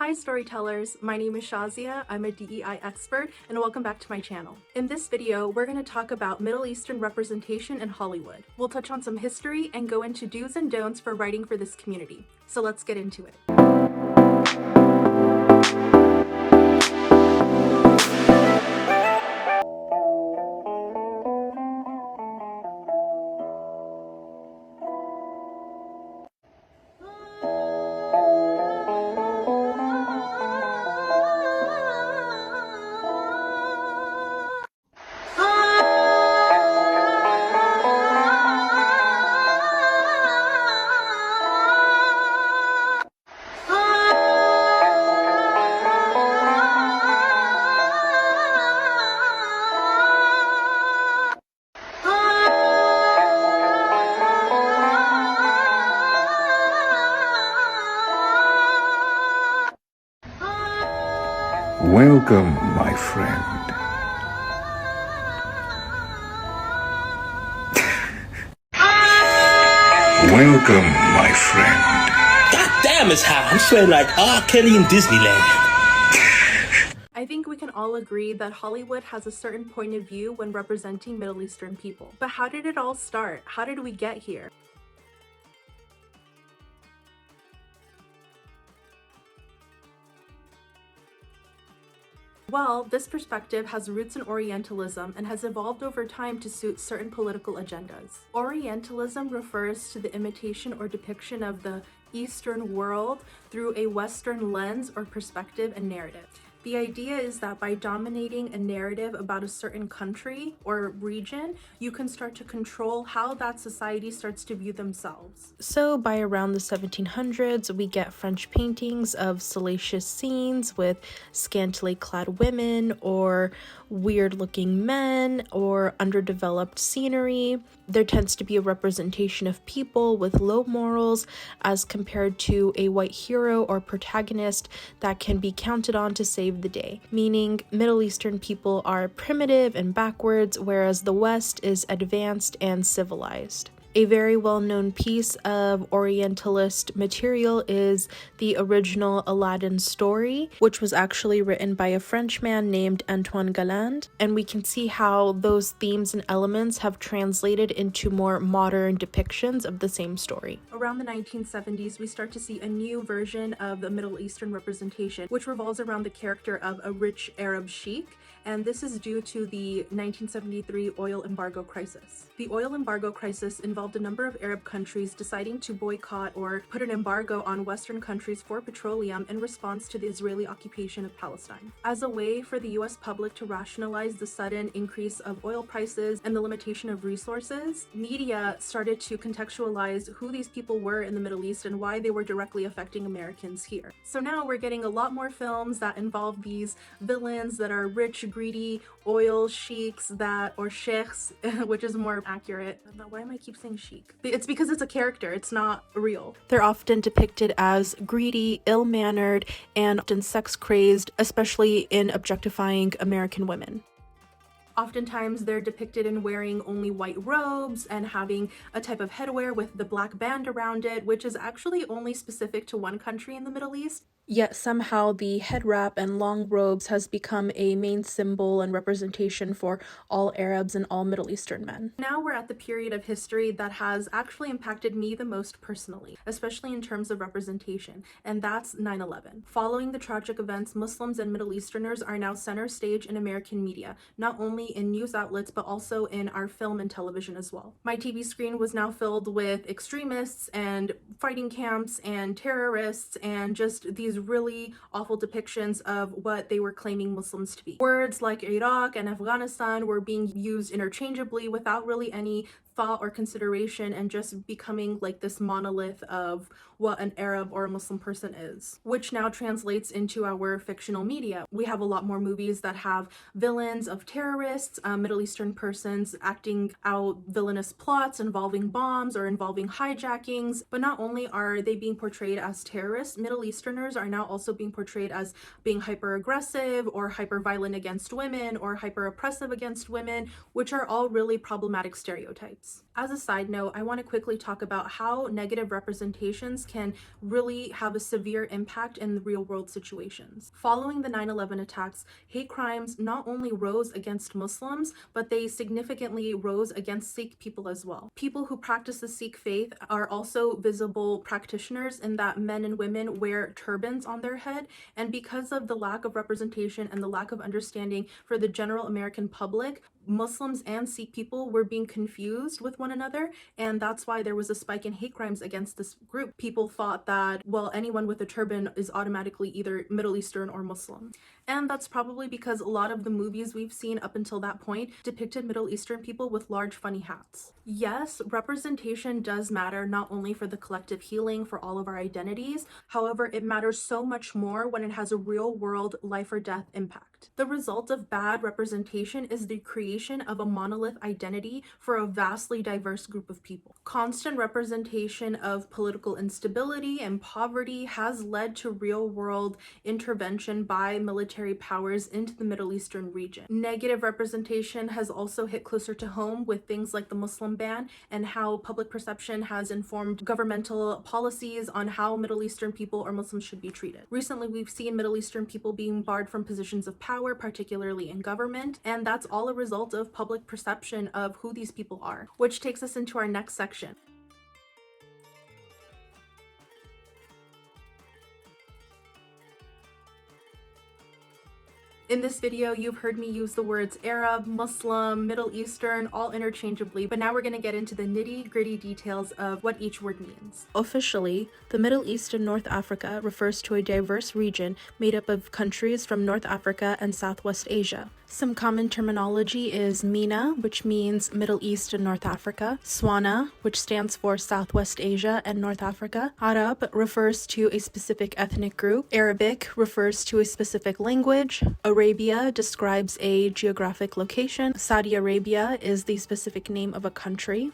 Hi storytellers, my name is Shazia, I'm a DEI expert, and welcome back to my channel. In this video, we're going to talk about Middle Eastern representation in Hollywood. We'll touch on some history and go into do's and don'ts for writing for this community. So let's get into it. Welcome, my friend. Welcome, my friend. God damn, it's hot. I'm sweating like R. Kelly in Disneyland. I think we can all agree that Hollywood has a certain point of view when representing Middle Eastern people. But how did it all start? How did we get here? Well, this perspective has roots in Orientalism and has evolved over time to suit certain political agendas. Orientalism refers to the imitation or depiction of the Eastern world through a Western lens or perspective and narrative. The idea is that by dominating a narrative about a certain country or region, you can start to control how that society starts to view themselves. So by around the 1700s, we get French paintings of salacious scenes with scantily clad women or weird-looking men or underdeveloped scenery. There tends to be a representation of people with low morals as compared to a white hero or protagonist that can be counted on to save the day, meaning Middle Eastern people are primitive and backwards, whereas the West is advanced and civilized. A very well-known piece of Orientalist material is the original Aladdin story, which was actually written by a Frenchman named Antoine Galland, and we can see how those themes and elements have translated into more modern depictions of the same story. Around the 1970s, we start to see a new version of the Middle Eastern representation, which revolves around the character of a rich Arab sheikh, and this is due to the 1973 oil embargo crisis. The oil embargo crisis involved a number of Arab countries deciding to boycott or put an embargo on Western countries for petroleum in response to the Israeli occupation of Palestine. As a way for the US public to rationalize the sudden increase of oil prices and the limitation of resources, media started to contextualize who these people were in the Middle East and why they were directly affecting Americans here. So now we're getting a lot more films that involve these villains that are rich, greedy oil sheiks or sheikhs, which is more accurate. Why am I keep saying sheik? It's because it's a character, it's not real. They're often depicted as greedy, ill-mannered, and often sex-crazed, especially in objectifying American women. Oftentimes they're depicted in wearing only white robes and having a type of headwear with the black band around it, which is actually only specific to one country in the Middle East. Yet somehow the head wrap and long robes has become a main symbol and representation for all Arabs and all Middle Eastern men. Now we're at the period of history that has actually impacted me the most personally, especially in terms of representation, and that's 9/11. Following the tragic events, Muslims and Middle Easterners are now center stage in American media, not only in news outlets but also in our film and television as well. My TV screen was now filled with extremists and fighting camps and terrorists and just these really awful depictions of what they were claiming Muslims to be. Words like Iraq and Afghanistan were being used interchangeably without really any thought or consideration and just becoming like this monolith of what an Arab or a Muslim person is, which now translates into our fictional media. We have a lot more movies that have villains of terrorists, Middle Eastern persons acting out villainous plots involving bombs or involving hijackings. But not only are they being portrayed as terrorists, Middle Easterners are now also being portrayed as being hyper aggressive or hyper violent against women or hyper oppressive against women, which are all really problematic stereotypes. As a side note, I want to quickly talk about how negative representations can really have a severe impact in the real world situations. Following the 9/11 attacks, hate crimes not only rose against Muslims, but they significantly rose against Sikh people as well. People who practice the Sikh faith are also visible practitioners in that men and women wear turbans on their head, and because of the lack of representation and the lack of understanding for the general American public, Muslims and Sikh people were being confused with one another, and that's why there was a spike in hate crimes against this group. People thought that, well, anyone with a turban is automatically either Middle Eastern or Muslim. And that's probably because a lot of the movies we've seen up until that point depicted Middle Eastern people with large funny hats. Yes, representation does matter not only for the collective healing for all of our identities, however, it matters so much more when it has a real world life or death impact. The result of bad representation is the creation of a monolith identity for a vastly diverse group of people. Constant representation of political instability and poverty has led to real world intervention by military powers into the Middle Eastern region. Negative representation has also hit closer to home with things like the Muslim ban and how public perception has informed governmental policies on how Middle Eastern people or Muslims should be treated. Recently, we've seen Middle Eastern people being barred from positions of power, particularly in government, and that's all a result of public perception of who these people are, which takes us into our next section. In this video, you've heard me use the words Arab, Muslim, Middle Eastern, all interchangeably, but now we're going to get into the nitty-gritty details of what each word means. Officially, the Middle East and North Africa refers to a diverse region made up of countries from North Africa and Southwest Asia. Some common terminology is MENA, which means Middle East and North Africa, SWANA, which stands for Southwest Asia and North Africa. Arab refers to a specific ethnic group. Arabic refers to a specific language. Arabia describes a geographic location. Saudi Arabia is the specific name of a country.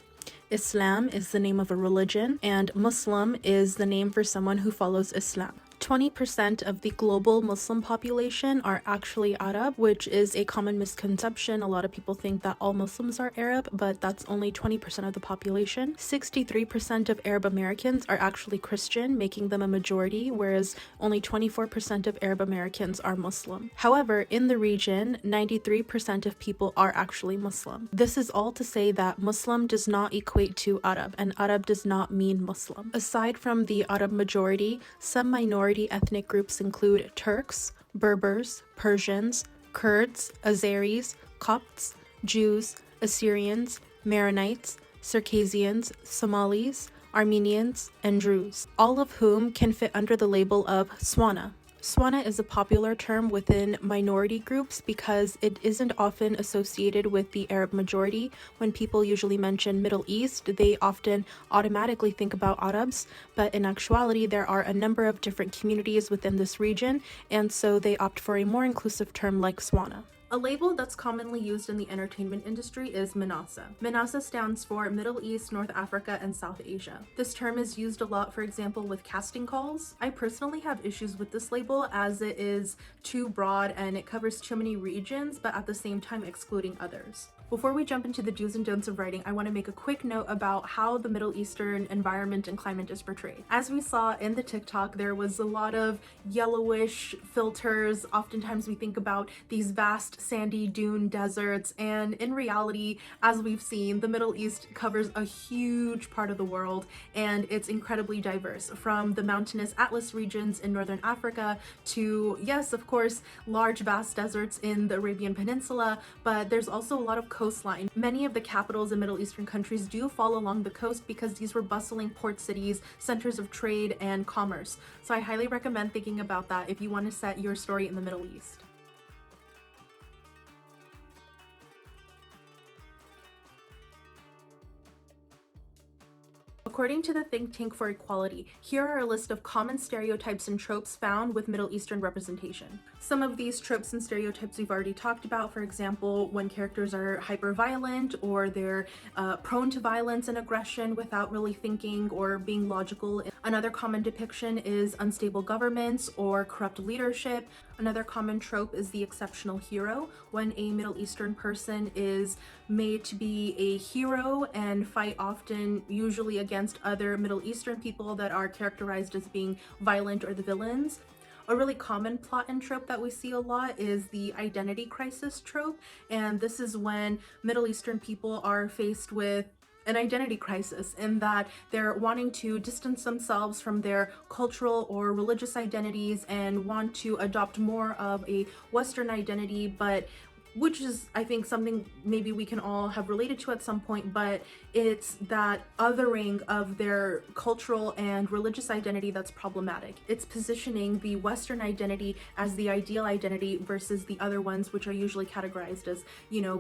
Islam is the name of a religion, and Muslim is the name for someone who follows Islam. 20% of the global Muslim population are actually Arab, which is a common misconception. A lot of people think that all Muslims are Arab, but that's only 20% of the population. 63% of Arab Americans are actually Christian, making them a majority, whereas only 24% of Arab Americans are Muslim. However, in the region, 93% of people are actually Muslim. This is all to say that Muslim does not equate to Arab, and Arab does not mean Muslim. Aside from the Arab majority, some minority ethnic groups include Turks, Berbers, Persians, Kurds, Azeris, Copts, Jews, Assyrians, Maronites, Circassians, Somalis, Armenians, and Druze, all of whom can fit under the label of SWANA. SWANA is a popular term within minority groups because it isn't often associated with the Arab majority. When people usually mention Middle East, they often automatically think about Arabs, but in actuality, there are a number of different communities within this region, and so they opt for a more inclusive term like SWANA. A label that's commonly used in the entertainment industry is MENASA. MENASA stands for Middle East, North Africa, and South Asia. This term is used a lot, for example, with casting calls. I personally have issues with this label as it is too broad and it covers too many regions, but at the same time excluding others. Before we jump into the do's and don'ts of writing, I want to make a quick note about how the Middle Eastern environment and climate is portrayed. As we saw in the TikTok, there was a lot of yellowish filters. Oftentimes we think about these vast sandy dune deserts, and in reality, as we've seen, the Middle East covers a huge part of the world, and it's incredibly diverse, from the mountainous Atlas regions in northern Africa to, yes, of course, large vast deserts in the Arabian Peninsula, but there's also a lot of coastline. Many of the capitals in Middle Eastern countries do fall along the coast because these were bustling port cities, centers of trade and commerce. So I highly recommend thinking about that if you want to set your story in the Middle East. According to the think tank for equality, here are a list of common stereotypes and tropes found with Middle Eastern representation. Some of these tropes and stereotypes we've already talked about, for example, when characters are hyper-violent or they're prone to violence and aggression without really thinking or being logical. Another common depiction is unstable governments or corrupt leadership. Another common trope is the exceptional hero, when a Middle Eastern person is made to be a hero and fight often, usually against other Middle Eastern people that are characterized as being violent or the villains. A really common plot and trope that we see a lot is the identity crisis trope, and this is when Middle Eastern people are faced with an identity crisis in that they're wanting to distance themselves from their cultural or religious identities and want to adopt more of a Western identity, but which is, I think, something maybe we can all have related to at some point, but it's that othering of their cultural and religious identity that's problematic. It's positioning the Western identity as the ideal identity versus the other ones, which are usually categorized as,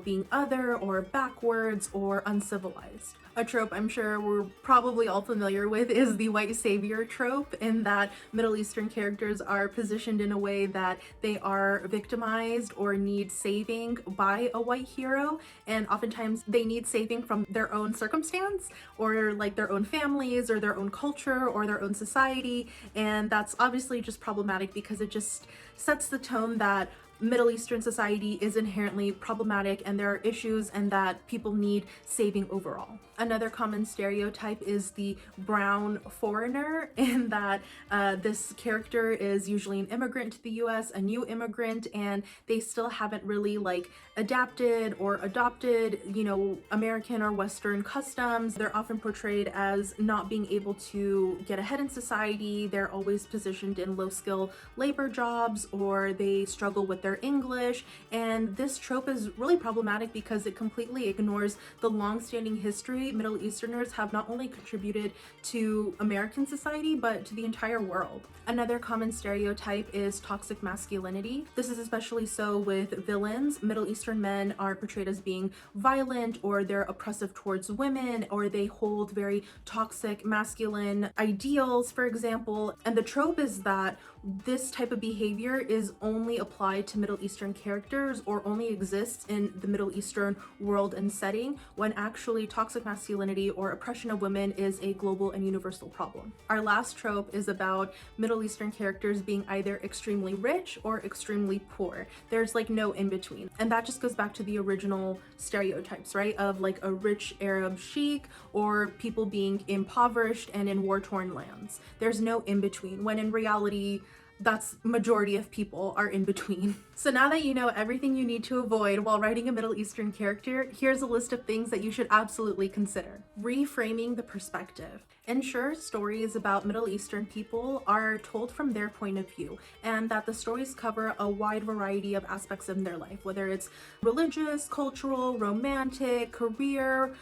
being other or backwards or uncivilized. A trope I'm sure we're probably all familiar with is the white savior trope, in that Middle Eastern characters are positioned in a way that they are victimized or need saving by a white hero, and oftentimes they need saving from their own circumstance or like their own families or their own culture or their own society, and that's obviously just problematic because it just sets the tone that Middle Eastern society is inherently problematic and there are issues and that people need saving overall. Another common stereotype is the brown foreigner, in that this character is usually an immigrant to the US, a new immigrant, and they still haven't really adapted or adopted, American or Western customs. They're often portrayed as not being able to get ahead in society. They're always positioned in low skill labor jobs, or they struggle with their English, and this trope is really problematic because it completely ignores the long-standing history Middle Easterners have not only contributed to American society but to the entire world. Another common stereotype is toxic masculinity. This is especially so with villains. Middle Eastern men are portrayed as being violent, or they're oppressive towards women, or they hold very toxic masculine ideals, for example, and the trope is that this type of behavior is only applied to Middle Eastern characters or only exists in the Middle Eastern world and setting, when actually toxic masculinity or oppression of women is a global and universal problem. Our last trope is about Middle Eastern characters being either extremely rich or extremely poor. There's no in between. And that just goes back to the original stereotypes, right? Of a rich Arab sheik or people being impoverished and in war-torn lands. There's no in between, when in reality, that's majority of people are in between. So now that you know everything you need to avoid while writing a Middle Eastern character, here's a list of things that you should absolutely consider. Reframing the perspective. Ensure stories about Middle Eastern people are told from their point of view, and that the stories cover a wide variety of aspects of their life, whether it's religious, cultural, romantic, career,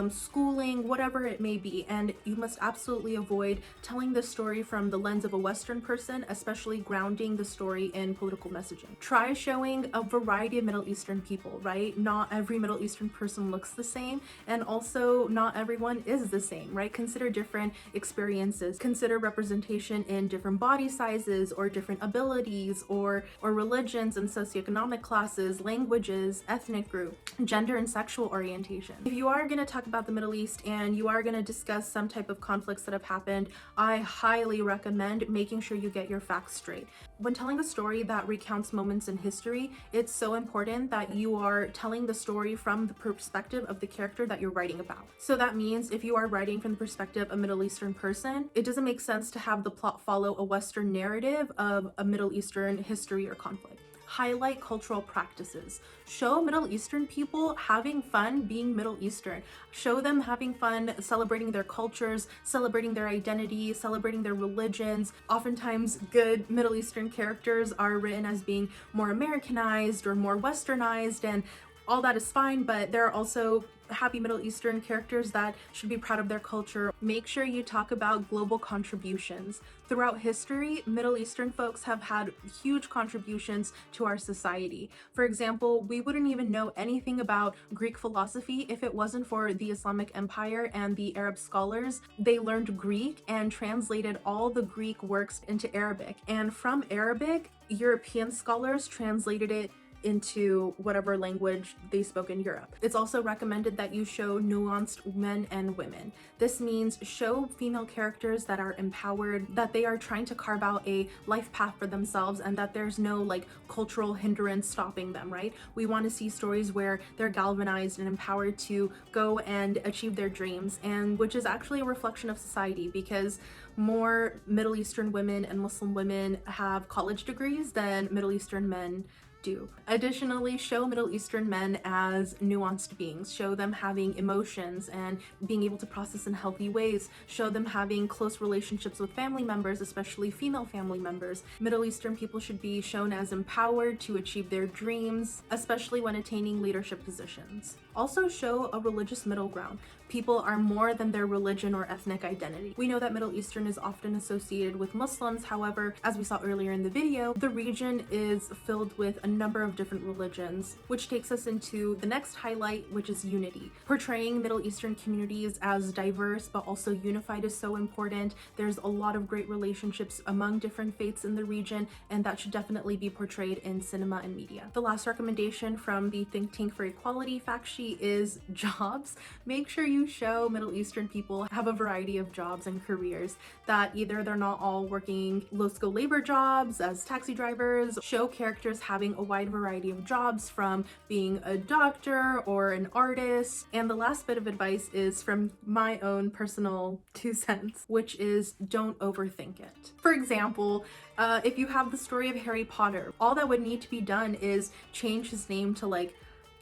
schooling, whatever it may be. And you must absolutely avoid telling the story from the lens of a Western person, especially grounding the story in political messaging. Try showing a variety of Middle Eastern people, right? Not every Middle Eastern person looks the same, and also not everyone is the same, right? Consider different experiences. Consider representation in different body sizes or different abilities or religions and socioeconomic classes, languages, ethnic group, gender and sexual orientation. If you are going to talk about the Middle East and you are going to discuss some type of conflicts that have happened, I highly recommend making sure you get your facts straight. When telling a story that recounts moments in history, it's so important that you are telling the story from the perspective of the character that you're writing about. So that means if you are writing from the perspective of a Middle Eastern person, it doesn't make sense to have the plot follow a Western narrative of a Middle Eastern history or conflict. Highlight cultural practices. Show Middle Eastern people having fun being Middle Eastern. Show them having fun celebrating their cultures, celebrating their identity, celebrating their religions. Oftentimes, good Middle Eastern characters are written as being more Americanized or more Westernized, and all that is fine, but there are also happy Middle Eastern characters that should be proud of their culture. Make sure you talk about global contributions. Throughout history, Middle Eastern folks have had huge contributions to our society. For example, we wouldn't even know anything about Greek philosophy if it wasn't for the Islamic Empire and the Arab scholars. They learned Greek and translated all the Greek works into Arabic. And from Arabic, European scholars translated it into whatever language they spoke in Europe. It's also recommended that you show nuanced men and women. This means show female characters that are empowered, that they are trying to carve out a life path for themselves, and that there's no like cultural hindrance stopping them, right? We want to see stories where they're galvanized and empowered to go and achieve their dreams, and which is actually a reflection of society, because more Middle Eastern women and Muslim women have college degrees than Middle Eastern men do. Additionally, show Middle Eastern men as nuanced beings. Show them having emotions and being able to process in healthy ways. Show them having close relationships with family members, especially female family members. Middle Eastern people should be shown as empowered to achieve their dreams, especially when attaining leadership positions. Also show a religious middle ground. People are more than their religion or ethnic identity. We know that Middle Eastern is often associated with Muslims. However, as we saw earlier in the video, the region is filled with a number of different religions, which takes us into the next highlight, which is unity. Portraying Middle Eastern communities as diverse but also unified is so important. There's a lot of great relationships among different faiths in the region, and that should definitely be portrayed in cinema and media. The last recommendation from the Think Tank for Equality fact sheet is jobs. Make sure you show Middle Eastern people have a variety of jobs and careers, that either they're not all working low-skilled labor jobs as taxi drivers. Show characters having a wide variety of jobs, from being a doctor or an artist. And the last bit of advice is from my own personal 2 cents, which is don't overthink it. For example, if you have the story of Harry Potter, all that would need to be done is change his name to like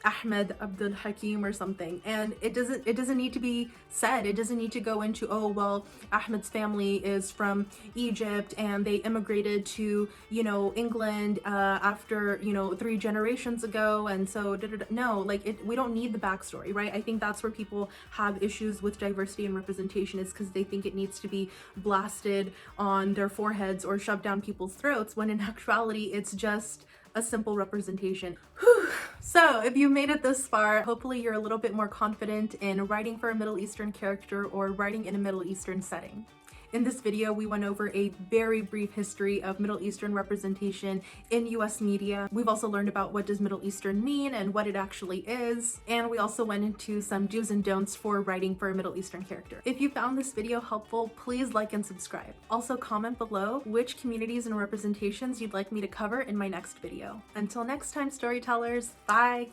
Ahmed Abdul Hakim or something, and it doesn't need to be said. It doesn't need to go into, oh well, Ahmed's family is from Egypt and they immigrated to, you know, England after, you know, 3 generations ago, and so no, like we don't need the backstory, right? I think that's where people have issues with diversity and representation, is because they think it needs to be blasted on their foreheads or shoved down people's throats, when in actuality it's just a simple representation. Whew. So if you made it this far, hopefully you're a little bit more confident in writing for a Middle Eastern character or writing in a Middle Eastern setting. In this video, we went over a very brief history of Middle Eastern representation in US media. We've also learned about what does Middle Eastern mean and what it actually is. And we also went into some do's and don'ts for writing for a Middle Eastern character. If you found this video helpful, please like and subscribe. Also comment below which communities and representations you'd like me to cover in my next video. Until next time, storytellers, bye!